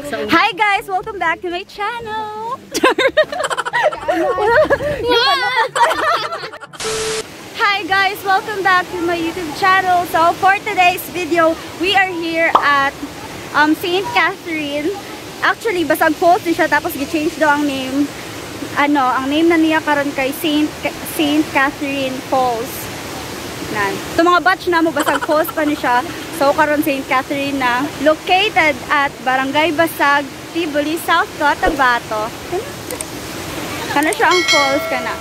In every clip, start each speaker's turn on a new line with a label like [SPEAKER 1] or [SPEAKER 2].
[SPEAKER 1] Hi guys! Welcome back to my channel! Hi guys! Welcome back to my YouTube channel. So for today's video, we are here at St. Catherine. Actually, basag post siya tapos gi-change daw ang name. Ang name na niya karon kay St. Catherine Falls. So mga batch na mo basag post pa ni siya. So karon St. Catherine na located at Barangay Basag, Tibuli, South Cotabato. Kana siya ang falls kana.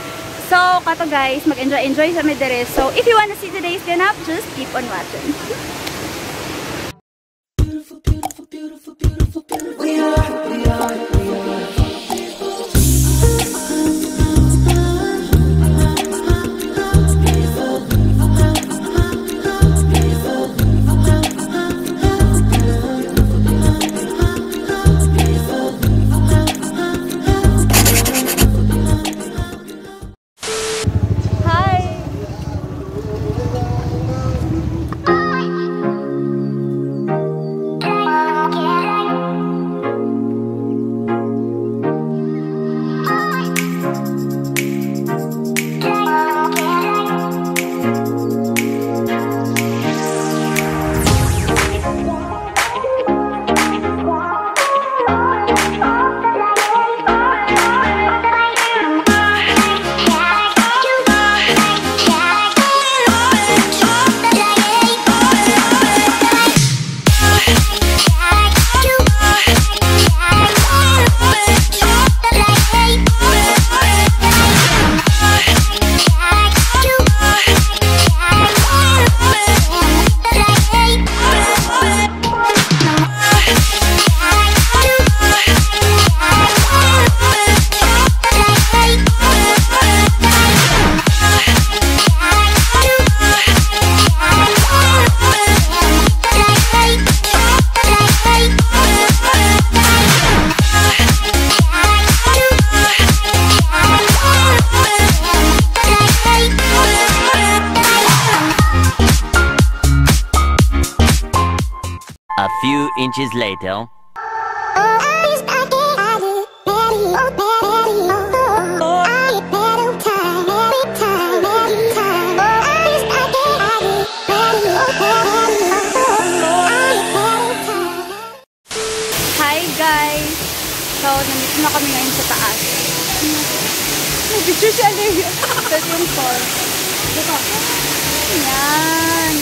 [SPEAKER 1] So kato guys, mag-enjoy sa medere. So if you wanna see today's ganap, just keep on watching.
[SPEAKER 2] Beautiful, beautiful, beautiful, beautiful, beautiful. We are.
[SPEAKER 3] A few inches later.
[SPEAKER 1] Hi guys! So, nandito na kami ngayon sa taas. Nag-picture siya niya. Ito yung fall. Yan.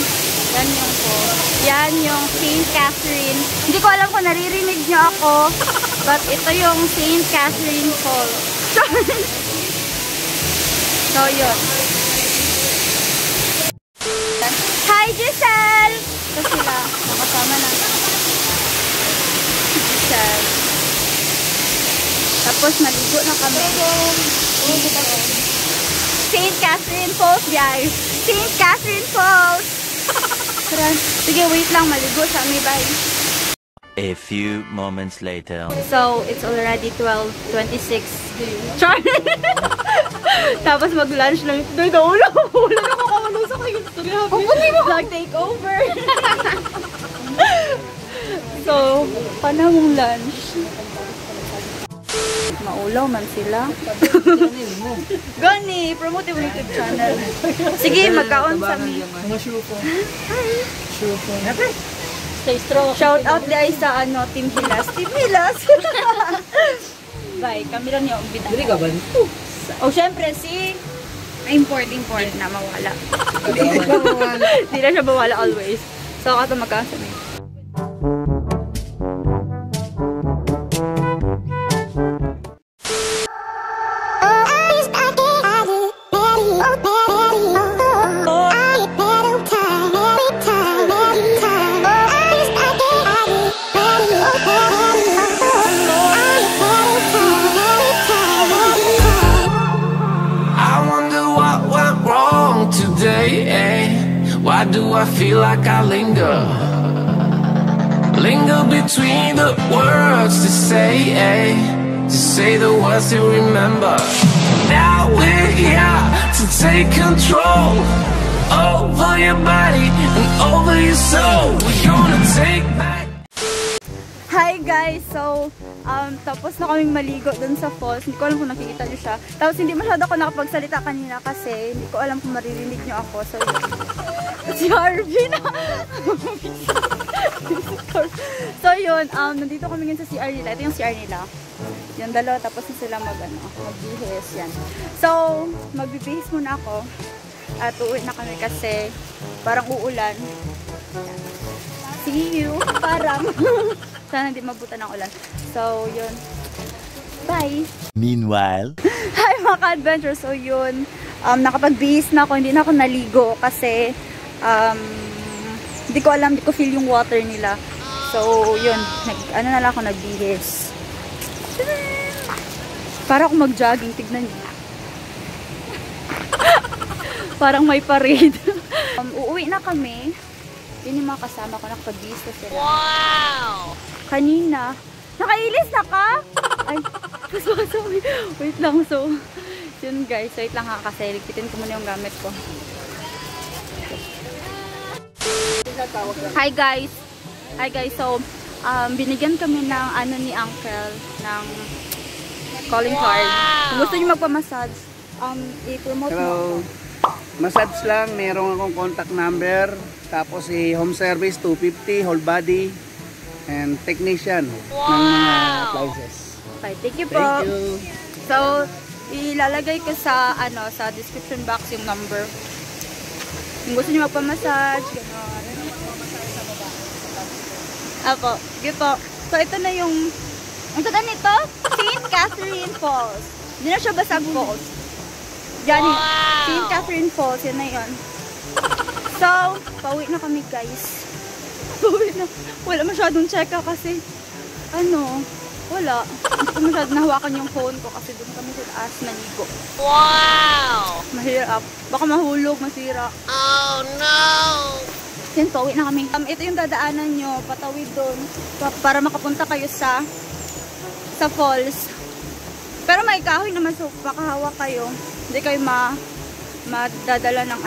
[SPEAKER 1] Yan yung fall. Yan yung St. Catherine. Hindi ko alam kung naririnig niyo ako. But ito yung St. Catherine Fall. So, yun. Hi, Giselle! Ito sila. Nakasama na. Giselle. Tapos, maligo na kami. St. Catherine Falls, guys. St. Catherine Falls! Sige, wait lang. Maligo sa amin, bye.
[SPEAKER 3] A few moments later.
[SPEAKER 1] So, it's already 12:26. Char! Tapos mag-lunch lang. Doy, wala na makakalo sa kayo. Vlog takeover. So, panahong lunch. Maulaw man sila. Gani, promote yung YouTube channel. Sige, magkaon sa mi. Stay strong. Shout out guys sa Team Hilas. Team Hilas. Bye, kami lang yung bitaw. Dili ka ba? Oh, syempre si import na mawala. Hindi na siya mawala always. So, kato magkaon sa mi.
[SPEAKER 2] Why do I feel like I linger between the words to say the words to remember. Now we're here to take control over your body and over your soul. We're gonna take back.
[SPEAKER 1] Hi guys! So, tapos na kaming maligo dun sa falls. Hindi ko alam kung nakikita nyo siya. Tapos hindi masyado ako nakapagsalita kanina kasi hindi ko alam kung maririnig nyo ako. So, si Harvey na! So yun, nandito kami ngayon sa CR nila. Ito yung CR nila. Yung dalawa, tapos na sila magbihis. Yan. So, magbibihis muna ako. At uuwi na kami kasi parang uulan. See you! Parang. Sana hindi mabutan ng ulan. So, yun. Bye!
[SPEAKER 3] Meanwhile.
[SPEAKER 1] Hi mga ka-adventure! So, yun. Nakapagbihis na ako. Hindi na ako naligo kasi hindi ko alam, hindi ko feel yung water nila. So, yun. Ano na lang ako nagbihis. Para ako mag-jogging. Tignan niyo. Parang may parade. Uuwi na kami. Yun yung mga kasama ko. Nakapagbihis na sila.
[SPEAKER 3] Wow!
[SPEAKER 1] Kanina. Nakailis na ka? Ay, wait lang. So, yun guys. Wait lang ha kasi ligpitin ko muna yung gamit ko. Hi guys. Hi guys. So, binigyan kami ng ano ni Uncle ng calling card. Kung gusto niyo magpa-massage, i-promote mo.
[SPEAKER 4] Massage lang, meron akong contact number, tapos home service 250, whole body, and technician ng mga appliances.
[SPEAKER 1] Okay, thank you po.
[SPEAKER 4] Thank you.
[SPEAKER 1] So, ilalagay ko sa sa description box yung number. Kung gusto niyo magpa-massage, gano'n. Ako, sige po. So, ito na yung ang taga nito, St. Catherine Falls. Hindi na siya Basag Falls. Yan, St. Catherine Falls, yan na yun. So, pauwi na kami guys. Pauwi na. Wala masyadong checka kasi, wala. Hindi ko masyadong nahawakan yung phone ko kasi doon kami sa taas naligo.
[SPEAKER 3] Wow!
[SPEAKER 1] Mahirap. Baka mahulog, masira.
[SPEAKER 3] Oh no!
[SPEAKER 1] Yan, pauwi na kami. Ito yung dadaanan nyo, patawid doon. Para makapunta kayo sa falls. Pero may kahoy naman, so makahawak kayo. Hindi kayo madadala ng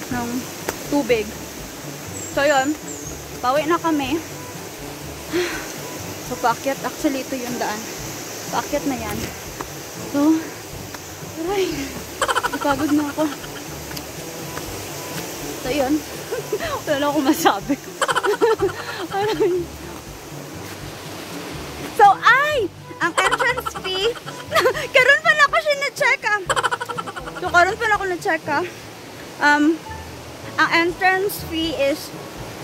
[SPEAKER 1] ng tubig. So yun, pauwi na kami. So paakyat, actually ito yung daan. Paakyat na yan. So, aray, napagod na ako. So yun, wala na akong masabi. Aray. So ang entrance fee, karon pa na ako siya na-check So, karon pa na ako na-check ang entrance fee is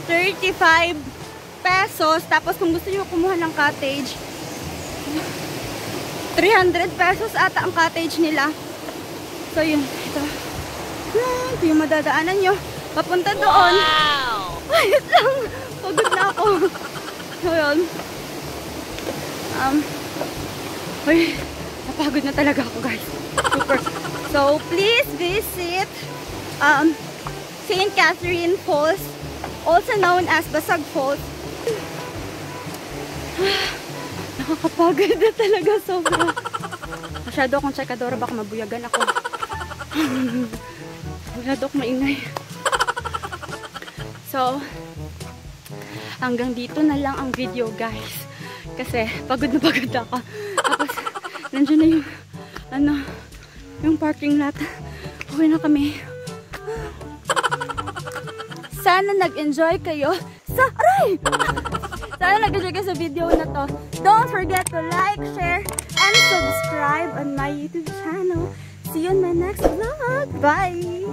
[SPEAKER 1] 35 pesos. Tapos, kung gusto niyo kumuha ng cottage, 300 pesos ata ang cottage nila. So, yun. Ito yung madadaanan nyo. Papunta doon.
[SPEAKER 3] Wow!
[SPEAKER 1] Ayos lang. Pagod na ako. So, yun. Uy, napagod na talaga ako guys. Super. So, please visit St. Catherine Falls, also known as Basag Falls. Nakakapagod na talaga sobra. Masyado akong chekadora, baka mabuyagan ako. Masyado akong maingay. So, hanggang dito na lang ang video guys. Kasi pagod na ako. Tapos, nandiyan na yung, yung parking lot. Uwi na kami. Sana nag-enjoy kayo sa, Sana nag-enjoy kayo sa video na to. Don't forget to like, share, and subscribe on my YouTube channel. See you in my next vlog. Bye!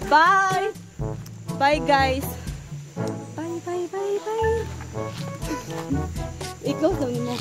[SPEAKER 1] Bye! Bye guys! Bye! I-close daw niyo mo.